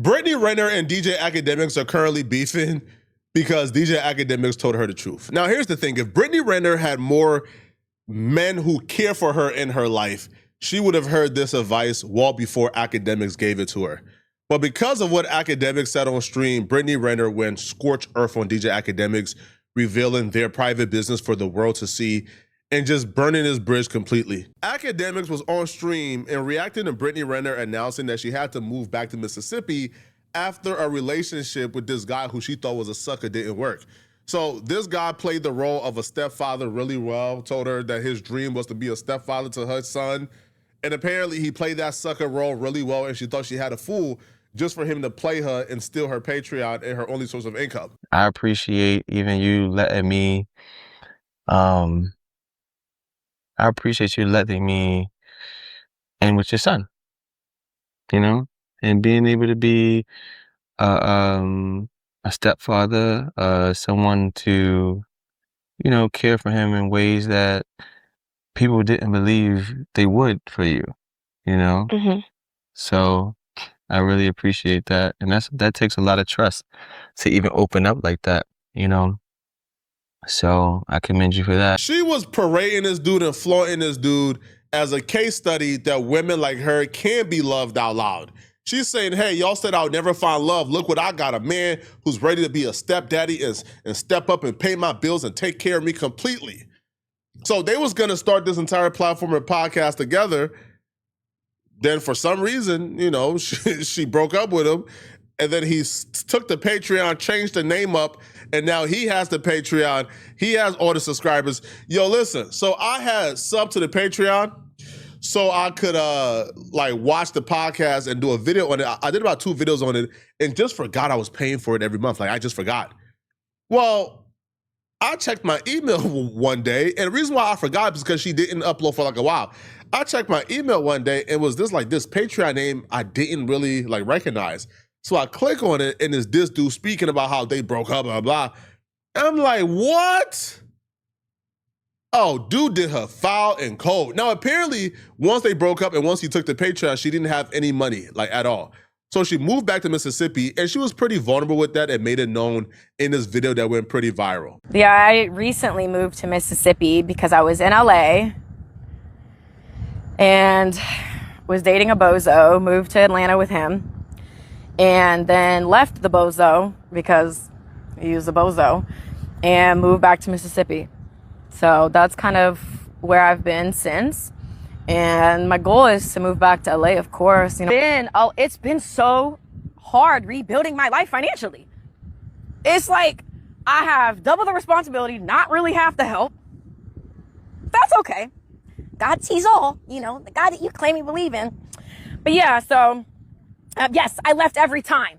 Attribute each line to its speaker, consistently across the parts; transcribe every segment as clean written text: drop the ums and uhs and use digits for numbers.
Speaker 1: Brittany Renner and DJ Akademiks are currently beefing because DJ Akademiks told her the truth. Now, here's the thing. If Brittany Renner had more men who care for her in her life, she would have heard this advice well before Akademiks gave it to her. But because of what Akademiks said on stream, Brittany Renner went scorched earth on DJ Akademiks, revealing their private business for the world to see and just burning his bridge completely. Akademiks was on stream and reacting to Brittany Renner announcing that she had to move back to Mississippi after a relationship with this guy who she thought was a sucker didn't work. So this guy played the role of a stepfather really well, told her that his dream was to be a stepfather to her son. And apparently he played that sucker role really well, and she thought she had a fool just for him to play her and steal her Patreon and her only source of income.
Speaker 2: I appreciate even you letting me, I appreciate you letting me in with your son, you know, and being able to be a stepfather, someone to, you know, care for him in ways that people didn't believe they would for you, you know?
Speaker 3: Mm-hmm.
Speaker 2: So I really appreciate that. And that takes a lot of trust to even open up like that, you know? So I commend you for that.
Speaker 1: She was parading this dude and flaunting this dude as a case study that women like her can be loved out loud. She's saying, hey, y'all said I would never find love. Look what I got, a man who's ready to be a stepdaddy and step up and pay my bills and take care of me completely. So they was gonna start this entire platform and podcast together. Then for some reason, you know, she broke up with him. And then he took the Patreon, changed the name up, and now he has the Patreon. He has all the subscribers. Yo, listen, so I had subbed to the Patreon so I could like watch the podcast and do a video on it. I did about 2 videos on it and just forgot I was paying for it every month. Like, I just forgot. Well, I checked my email one day, and the reason why I forgot is because she didn't upload for like a while. I checked my email one day, and it was this Patreon name I didn't really like recognize. So I click on it, and it's this dude speaking about how they broke up, blah, blah. And I'm like, what? Oh, dude did her foul and cold. Now, apparently, once they broke up and once he took the Patreon, she didn't have any money, like, at all. So she moved back to Mississippi, and she was pretty vulnerable with that and made it known in this video that went pretty viral.
Speaker 3: Yeah, I recently moved to Mississippi because I was in LA and was dating a bozo, moved to Atlanta with him, and then left the bozo because he was a bozo and moved back to Mississippi. So that's kind of where I've been since. And my goal is to move back to LA, of course. You know, it's been so hard rebuilding my life financially. It's like I have double the responsibility, not really half the help. That's okay. God sees all, you know, the God that you claim you believe in. But yeah, so yes, I left every time.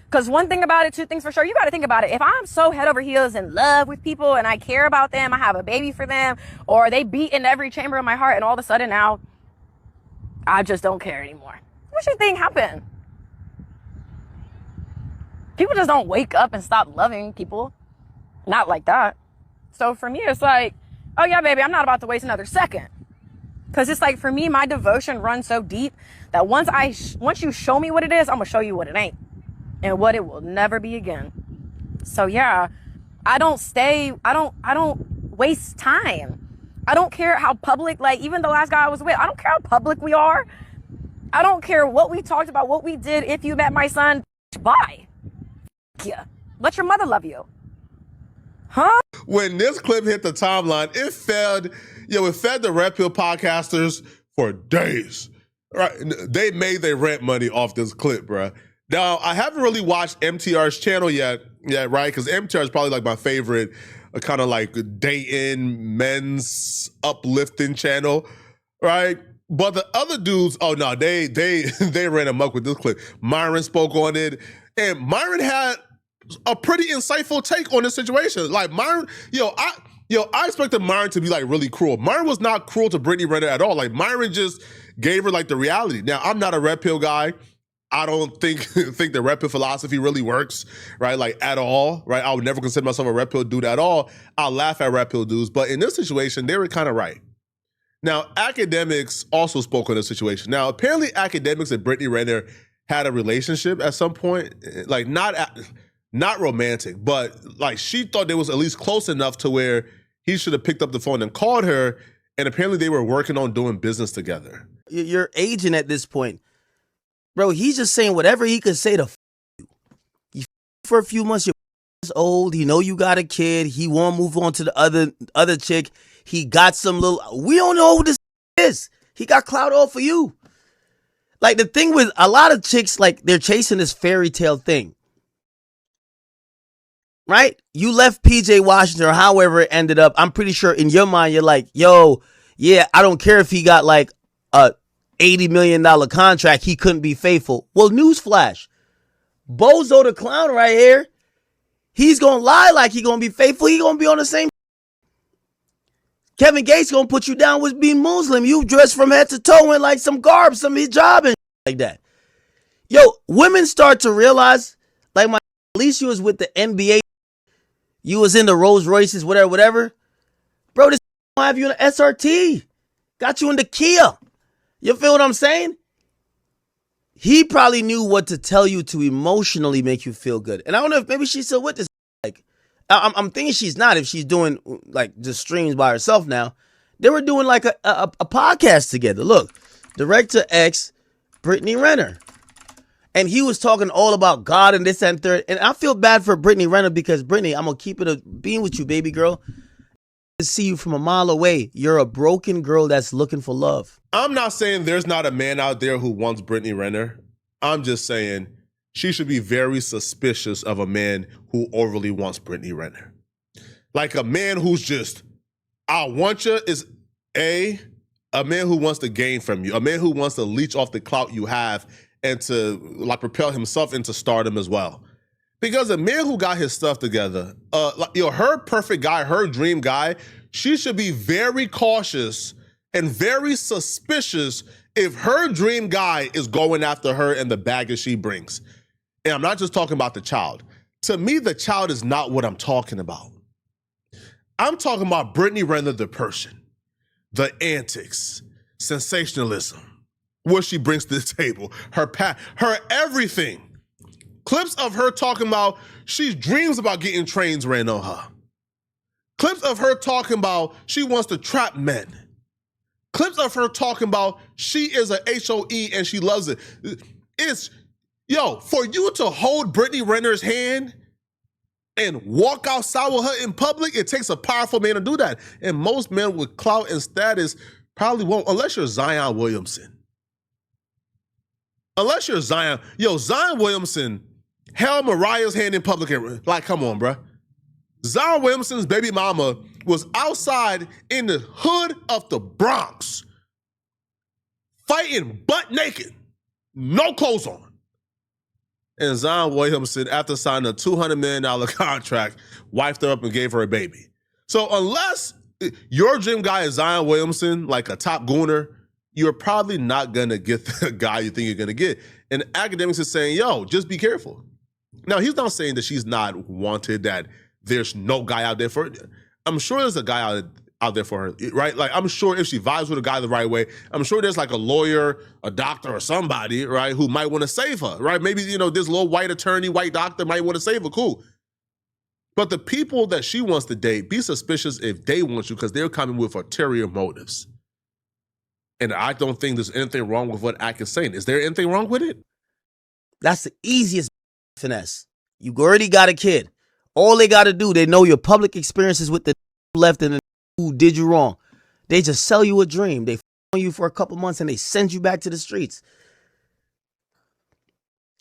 Speaker 3: Because one thing about it, 2 things for sure, you got to think about it. If I'm so head over heels in love with people and I care about them, I have a baby for them, or they beat in every chamber of my heart, and all of a sudden now I just don't care anymore. What you think happened? People just don't wake up and stop loving people. Not like that. So for me, it's like, oh yeah, baby, I'm not about to waste another second. Because it's like, for me, my devotion runs so deep that once you show me what it is, I'm going to show you what it ain't. And what it will never be again. So yeah, I don't waste time. I don't care how public, like even the last guy I was with, I don't care how public we are. I don't care what we talked about, what we did. If you met my son, bye. Yeah. Let your mother love you. Huh?
Speaker 1: When this clip hit the timeline, it fed the Red Pill podcasters for days. Right? They made their rent money off this clip, bruh. Now, I haven't really watched MTR's channel yet, right? Because MTR is probably like my favorite kind of like dating, men's uplifting channel, right? But the other dudes, oh no, they ran amok with this clip. Myron spoke on it, and Myron had a pretty insightful take on this situation. Like Myron, I expected Myron to be like really cruel. Myron was not cruel to Brittany Renner at all. Like Myron just gave her like the reality. Now, I'm not a red pill guy. I don't think the red pill philosophy really works, right? Like at all, right? I would never consider myself a red pill dude at all. I'll laugh at red pill dudes, but in this situation, they were kind of right. Now, Academics also spoke on the situation. Now, apparently, Academics and Brittany Renner had a relationship at some point, like not romantic, but like she thought they was at least close enough to where he should have picked up the phone and called her. And apparently, they were working on doing business together.
Speaker 4: Your agent at this point, bro, he's just saying whatever he could say to you. You for a few months, you're old. He know you got a kid. He won't move on to the other chick. He got some little. We don't know who this is. He got clout all for you. Like the thing with a lot of chicks, like they're chasing this fairy tale thing, right? You left PJ Washington or however it ended up. I'm pretty sure in your mind you're like, yo, yeah, I don't care if he got like a $80 million contract. He couldn't be faithful. Well, newsflash, Bozo the clown right here. He's gonna lie like he gonna be faithful. He gonna be on the same. Kevin Gates gonna put you down with being Muslim. You dressed from head to toe in like some garb, some hijab and like that. Yo, women start to realize, like at least you was with the NBA, you was in the Rolls Royces, whatever. Bro, this have you in the SRT. Got you in the Kia. You feel what I'm saying? He probably knew what to tell you to emotionally make you feel good. And I don't know if maybe she's still with this. Like, I'm thinking she's not if she's doing like just streams by herself now. They were doing like a podcast together. Look, Director X, Brittany Renner. And he was talking all about God and this and third. And I feel bad for Brittany Renner because Brittany, I'm going to keep it a being with you, baby girl. To see you from a mile away. You're a broken girl that's looking for love.
Speaker 1: I'm not saying there's not a man out there who wants Brittany Renner. I'm just saying she should be very suspicious of a man who overly wants Brittany Renner. Like a man who's just, I want you is a man who wants to gain from you, a man who wants to leech off the clout you have and to like propel himself into stardom as well. Because a man who got his stuff together, her perfect guy, her dream guy, she should be very cautious and very suspicious if her dream guy is going after her and the baggage she brings. And I'm not just talking about the child. To me, the child is not what I'm talking about. I'm talking about Brittany Renner, the person, the antics, sensationalism, what she brings to the table, her everything. Clips of her talking about she dreams about getting trains ran on her. Clips of her talking about she wants to trap men. Clips of her talking about she is a HOE and she loves it. It's, for you to hold Brittany Renner's hand and walk outside with her in public, it takes a powerful man to do that. And most men with clout and status probably won't, unless you're Zion Williamson. Unless you're Zion. Zion Williamson held Mariah's hand in public. Like, come on, bruh. Zion Williamson's baby mama was outside in the hood of the Bronx fighting butt naked, no clothes on. And Zion Williamson, after signing a $200 million contract, wifed her up and gave her a baby. So unless your dream guy is Zion Williamson, like a top gooner, you're probably not going to get the guy you think you're going to get. And Academics is saying, just be careful. Now, he's not saying that she's not wanted, that there's no guy out there for her. I'm sure there's a guy out there for her, right? Like, I'm sure if she vibes with a guy the right way, I'm sure there's like a lawyer, a doctor, or somebody, right, who might want to save her, right? Maybe, this little white attorney, white doctor might want to save her, cool. But the people that she wants to date, be suspicious if they want you because they're coming with ulterior motives. And I don't think there's anything wrong with what Ak is saying. Is there anything wrong with it?
Speaker 4: That's the easiest finesse. You already got a kid. All they got to do, they know your public experiences with the left and the who did you wrong. They just sell you a dream. They on you for a couple months and they send you back to the streets.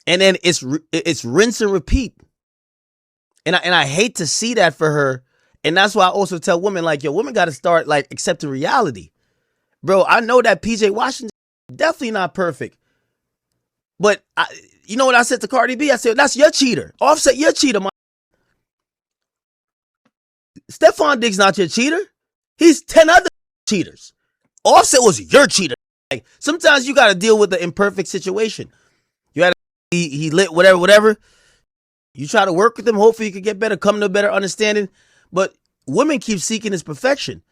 Speaker 4: And then it's rinse and repeat. And I hate to see that for her. And that's why I also tell women, like, women got to start like accepting reality. Bro, I know that PJ Washington definitely not perfect. But you know what I said to Cardi B? I said, that's your cheater. Offset your cheater, man. Stephon Diggs not your cheater. He's 10 other cheaters. Offset was your cheater. Like, sometimes you got to deal with the imperfect situation. You had he lit whatever. You try to work with him. Hopefully you can get better, come to a better understanding. But women keep seeking his perfection.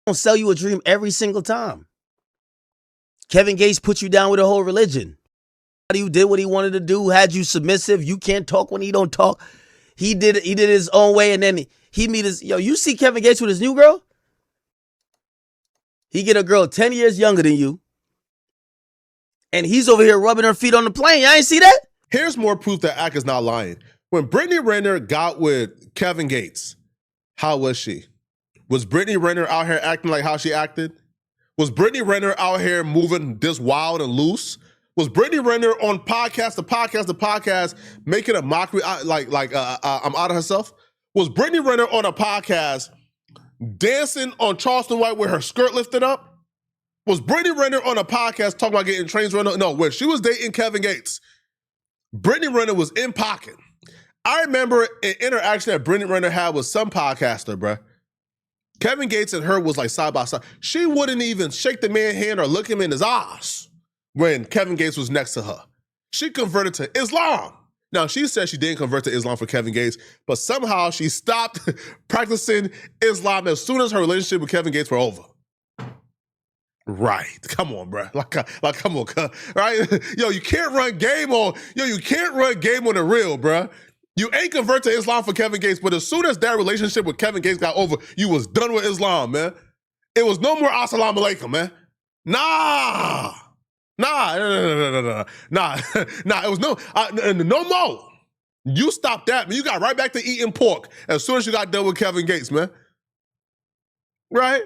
Speaker 4: don't sell you a dream every single time. Kevin Gates put you down with a whole religion. You did what he wanted to do, had you submissive. You can't talk when he don't talk. He did his own way, and then he meet his, you see Kevin Gates with his new girl? He get a girl 10 years younger than you, and he's over here rubbing her feet on the plane. Y'all ain't see that?
Speaker 1: Here's more proof that Ak is not lying. When Brittany Renner got with Kevin Gates, how was she? Was Brittany Renner out here acting like how she acted? Was Brittany Renner out here moving this wild and loose? Was Brittany Renner on podcast to podcast making a mockery like I'm out of herself? Was Brittany Renner on a podcast dancing on Charleston White with her skirt lifted up? Was Brittany Renner on a podcast talking about getting trains run? No, when she was dating Kevin Gates, Brittany Renner was in pocket. I remember an interaction that Brittany Renner had with some podcaster, bruh. Kevin Gates and her was like side by side. She wouldn't even shake the man's hand or look him in his eyes when Kevin Gates was next to her. She converted to Islam. Now, she said she didn't convert to Islam for Kevin Gates, but somehow she stopped practicing Islam as soon as her relationship with Kevin Gates were over. Right. Come on, bro. Like come on, right? You can't run game on the real, bro. You ain't convert to Islam for Kevin Gates, but as soon as that relationship with Kevin Gates got over, you was done with Islam, man. It was no more assalamu alaikum, man. Nah, it was no more. You stopped that, man. You got right back to eating pork as soon as you got done with Kevin Gates, man. Right?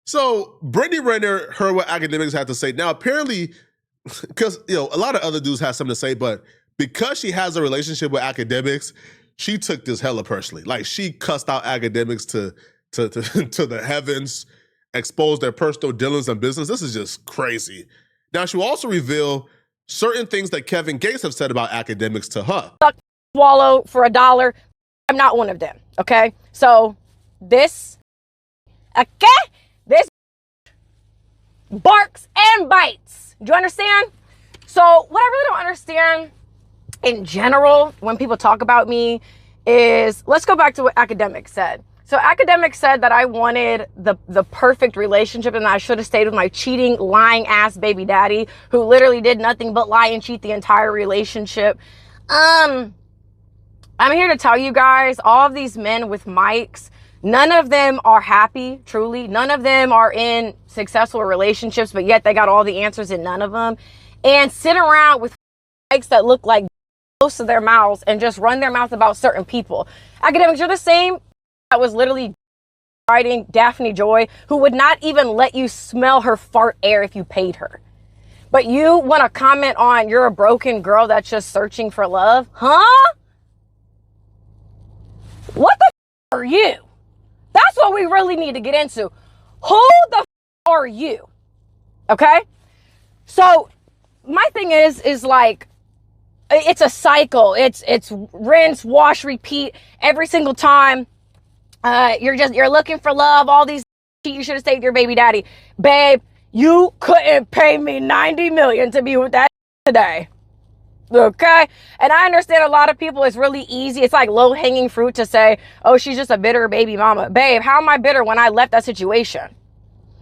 Speaker 1: So Brittany Renner heard what Akademiks had to say. Now, apparently, because a lot of other dudes have something to say, but because she has a relationship with Akademiks, she took this hella personally. Like, she cussed out Akademiks to the heavens, exposed their personal dealings and business. This is just crazy. Now, she will also reveal certain things that Kevin Gates have said about Akademiks to her.
Speaker 3: Swallow for $1. I'm not one of them, okay? So this barks and bites. Do you understand? So what I really don't understand in general when people talk about me is, let's go back to what Akademiks said. So Akademiks said that I wanted the perfect relationship and that I should have stayed with my cheating, lying ass baby daddy who literally did nothing but lie and cheat the entire relationship. I'm here to tell you guys, all of these men with mics, none of them are happy, truly. None of them are in successful relationships, but yet they got all the answers in none of them. And sit around with mics that look like close to their mouths and just run their mouth about certain people. Akademiks, you're the same that was literally writing Daphne Joy, who would not even let you smell her fart air if you paid her. But you want to comment on you're a broken girl that's just searching for love? Huh? What the are you? That's what we really need to get into. Who the are you? Okay? So my thing is like, it's a cycle. It's rinse, wash, repeat every single time. You're looking for love. All these you should have stayed with your baby daddy. Babe, you couldn't pay me $90 million to be with that today. Okay? And I understand a lot of people, it's really easy. It's like low-hanging fruit to say, oh, she's just a bitter baby mama. Babe, how am I bitter when I left that situation?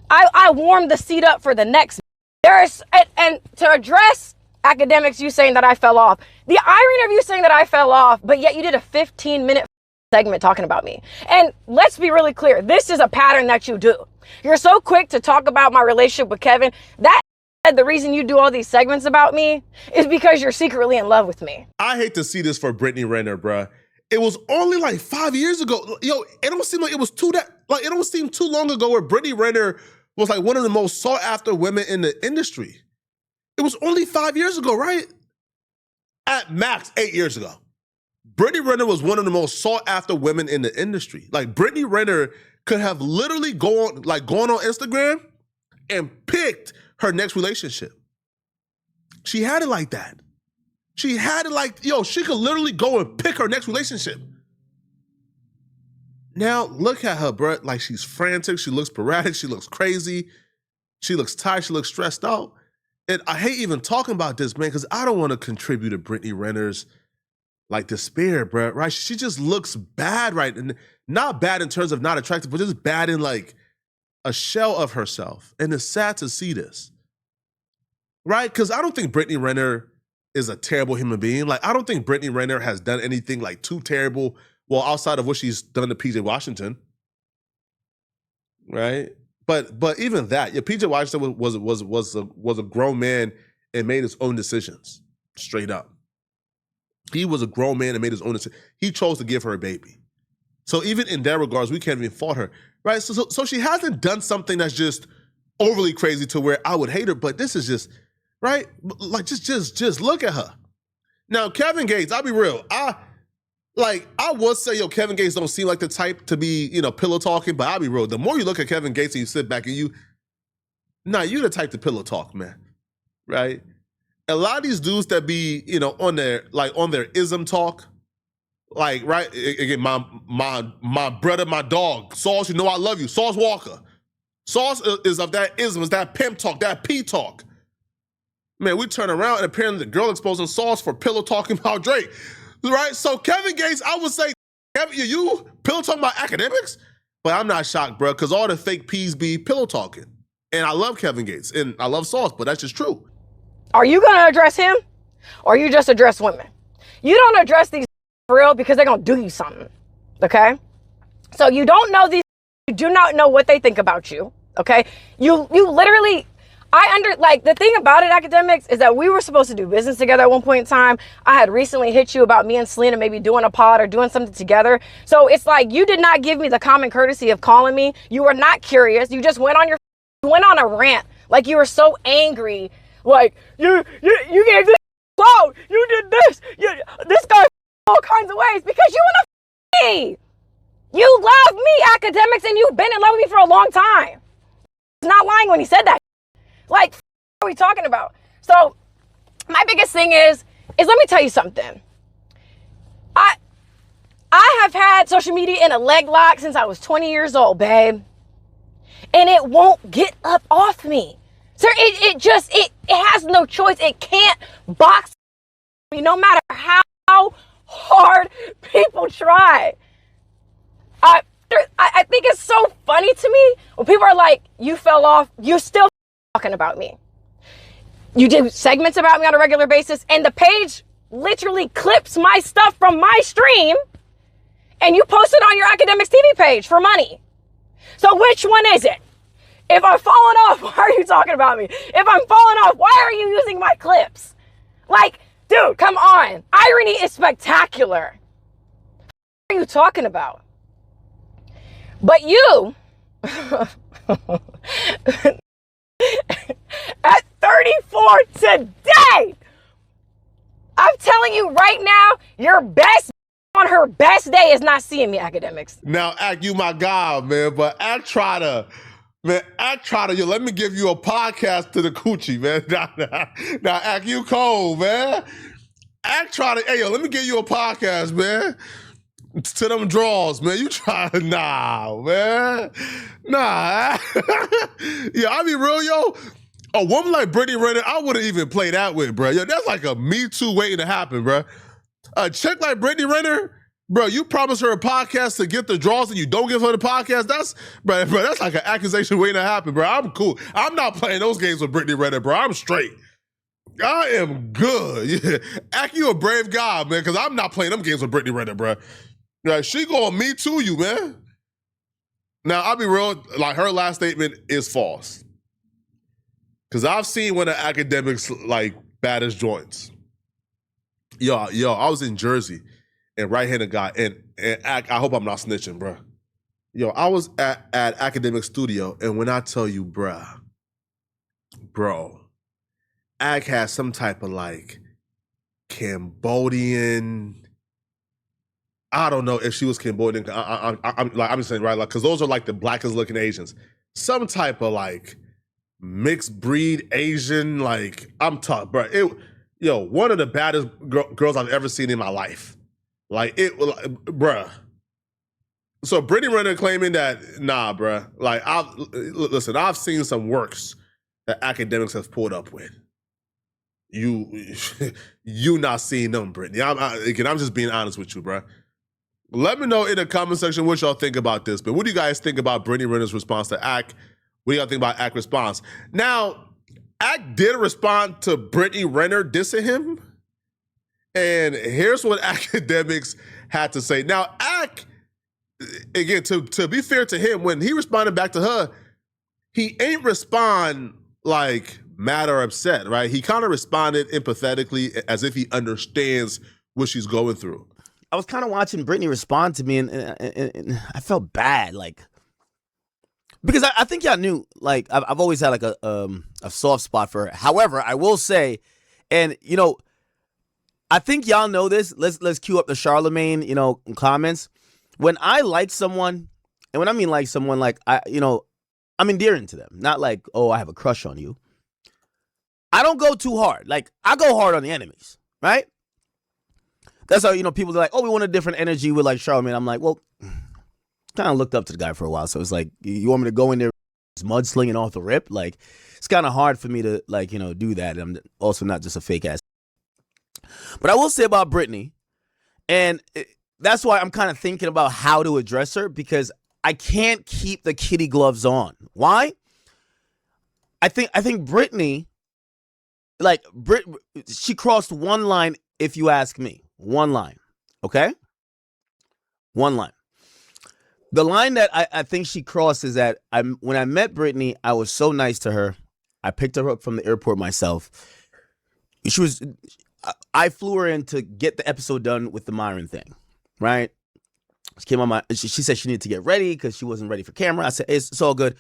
Speaker 3: I warmed the seat up for the next. And to address Akademiks, you saying that I fell off. The irony of you saying that I fell off, but yet you did a 15-minute segment talking about me. And let's be really clear. This is a pattern that you do. You're so quick to talk about my relationship with Kevin. That the reason you do all these segments about me is because you're secretly in love with me.
Speaker 1: I hate to see this for Brittany Renner, bruh. It was only like 5 years ago. It don't seem like it was it don't seem too long ago where Brittany Renner was like one of the most sought after women in the industry. It was only 5 years ago, right? At max, 8 years ago. Brittany Renner was one of the most sought after women in the industry. Like, Brittany Renner could have literally gone on Instagram and picked her next relationship. She had it like that. She had it like, she could literally go and pick her next relationship. Now, look at her, bro. Like, she's frantic. She looks sporadic. She looks crazy. She looks tired. She looks stressed out. And I hate even talking about this, man, because I don't want to contribute to Brittany Renner's, like, despair, bro, right? She just looks bad, right? And not bad in terms of not attractive, but just bad in, like, a shell of herself. And it's sad to see this. Right? Because I don't think Brittany Renner is a terrible human being. Like, I don't think Brittany Renner has done anything like too terrible, well, outside of what she's done to PJ Washington. Right? But even that, yeah, PJ Washington was a grown man and made his own decisions. Straight up. He was a grown man and made his own decision. He chose to give her a baby. So even in that regards, we can't even fault her. Right? So she hasn't done something that's just overly crazy to where I would hate her, but this is just, right? Like, just look at her. Now, Kevin Gates, I'll be real. I would say, Kevin Gates don't seem like the type to be, pillow talking, but I'll be real. The more you look at Kevin Gates and you sit back and you're the type to pillow talk, man. Right? A lot of these dudes that be, on their ism talk, like, right? Again, my brother, my dog, Sauce, I love you. Sauce Walker. Sauce is of that ism, is that pimp talk, that P talk. Man, we turn around and apparently the girl exposing Sauce for pillow talking about Drake. Right? So Kevin Gates, I would say, Kevin, you pillow talking about academics? But I'm not shocked, bro, because all the fake P's be pillow talking. And I love Kevin Gates and I love Sauce, but that's just true.
Speaker 3: Are you going to address him or you just address women? You don't address these for real because they're going to do you something. Okay? So you don't know these, you do not know what they think about you. Okay? You literally, the thing about it, Akademiks, is that we were supposed to do business together at one point in time. I had recently hit you about me and Selena maybe doing a pod or doing something together. So it's like you did not give me the common courtesy of calling me. You were not curious. You just went on a rant. Like you were so angry. Like you gave this clout. You did this. This guy all kinds of ways because you want to me. You love me, Akademiks, and you've been in love with me for a long time. He's not lying when he said that. Like, what are we talking about? So, my biggest thing is let me tell you something. I have had social media in a leg lock since I was 20 years old, babe. And it won't get up off me. Sir, it has no choice. It can't box me no matter how hard people try. I think it's so funny to me when people are like, you fell off, you're still talking about me. You did segments about me on a regular basis, and the page literally clips my stuff from my stream, and you post it on your Akademiks TV page for money. So which one is it? If I'm falling off, why are you talking about me? If I'm falling off, why are you using my clips? Like, dude, come on. Irony is spectacular. What are you talking about? But you, at 34 today, I'm telling you right now, your best on her best day is not seeing me, Akademiks.
Speaker 1: Now, Ak, you my guy, man, but Ak try to, let me give you a podcast to the coochie, man. Now, Ak, you cold, man. Ak try to, let me give you a podcast, man. To them draws, man. You try to, nah, man. Nah. Yeah, I be real, yo. A woman like Brittany Renner, I wouldn't even play that with, bro. Yo, that's like a Me Too waiting to happen, bro. A chick like Brittany Renner, bro, you promise her a podcast to get the draws and you don't give her the podcast? That's like an accusation waiting to happen, bro. I'm cool. I'm not playing those games with Brittany Renner, bro. I'm straight. I am good. Yeah. Act you a brave guy, man, because I'm not playing them games with Brittany Renner, bro. Like, she going Me Too you, man. Now, I'll be real, like, her last statement is false. Because I've seen one of Akademiks, like, baddest joints. Yo, I was in Jersey, and right-handed guy, and I hope I'm not snitching, bro. Yo, I was at Akademiks studio, and when I tell you, bro, Ak has some type of, like, Cambodian... I don't know if she was Cambodian. I'm just saying, right? Like, because those are like the blackest looking Asians. Some type of like mixed breed Asian. Like, I'm tough, bro. One of the baddest girls I've ever seen in my life. Like, bruh. So Brittany Renner claiming that, nah, bruh. Like, I've seen some works that Akademiks have pulled up with. You not seeing them, Brittany. I'm just being honest with you, bruh. Let me know in the comment section what y'all think about this. But what do you guys think about Brittany Renner's response to Ak? What do y'all think about Ack's response? Now, Ack did respond to Brittany Renner dissing him. And here's what Akademiks had to say. Now, Ack, again, to be fair to him, when he responded back to her, he ain't respond like mad or upset, right? He kind of responded empathetically as if he understands what she's going through.
Speaker 4: I was kind of watching Brittany respond to me, and I felt bad, like, because I think y'all knew, like, I've always had like a soft spot for her. However, I will say, and you know, I think y'all know this. Let's cue up the Charlemagne, comments. When I like someone, and when I mean like someone, like I'm endearing to them, not like, oh, I have a crush on you. I don't go too hard. Like, I go hard on the enemies, right? That's how, people are like, oh, we want a different energy with like Charlemagne. I'm like, well, kind of looked up to the guy for a while. So it's like, you want me to go in there mudslinging off the rip? Like, it's kind of hard for me to like, do that. I'm also not just a fake ass. But I will say about Brittany, and that's why I'm kind of thinking about how to address her, because I can't keep the kitty gloves on. Why? I think Brittany, like, she crossed one line, if you ask me. One line, okay? One line. The line that I think she crossed is that when I met Brittany, I was so nice to her. I picked her up from the airport myself. I flew her in to get the episode done with the Myron thing, right? She came on she said she needed to get ready because she wasn't ready for camera. I said, it's all good.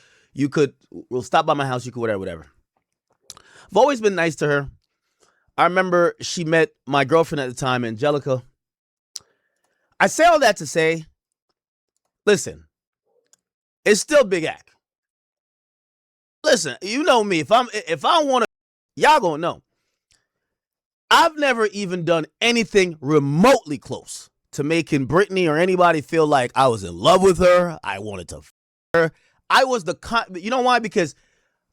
Speaker 4: We'll stop by my house. You could, whatever. I've always been nice to her. I remember she met my girlfriend at the time, Angelica. I say all that to say, listen, it's still Big Ack. Listen, you know me. If I want to, y'all gonna know. I've never even done anything remotely close to making Brittany or anybody feel like I was in love with her. I wanted to her. I was you know why? Because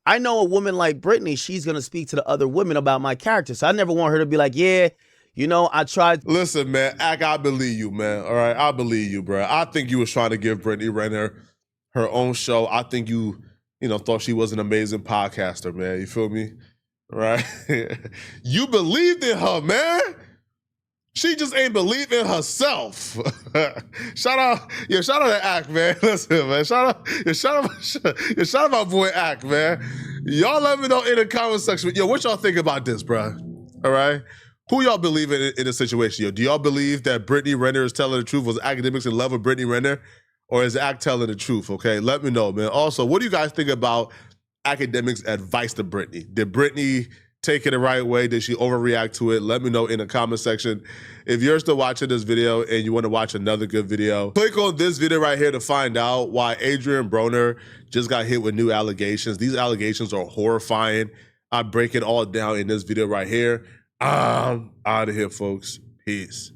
Speaker 4: I know a woman like Brittany, she's going to speak to the other women about my character. So I never want her to be like, yeah, I tried.
Speaker 1: Listen, man, Ack, I believe you, man. All right, I believe you, bro. I think you was trying to give Brittany Renner her own show. I think you thought she was an amazing podcaster, man. You feel me? Right? You believed in her, man. She just ain't believe in herself. Shout out to Ack, man. Listen, man. Shout out my boy Ack, man. Y'all let me know in the comment section. Yo, what y'all think about this, bro? All right? Who y'all believe in this situation? Yo, do y'all believe that Brittany Renner is telling the truth? Was Akademiks in love with Brittany Renner? Or is Ack telling the truth? Okay, let me know, man. Also, what do you guys think about Akademiks' advice to Brittany? Did Brittany take it the right way? Did she overreact to it? Let me know in the comment section. If you're still watching this video and you want to watch another good video, click on this video right here to find out why Adrian Broner just got hit with new allegations. These allegations are horrifying. I break it all down in this video right here. I'm out of here, folks. Peace.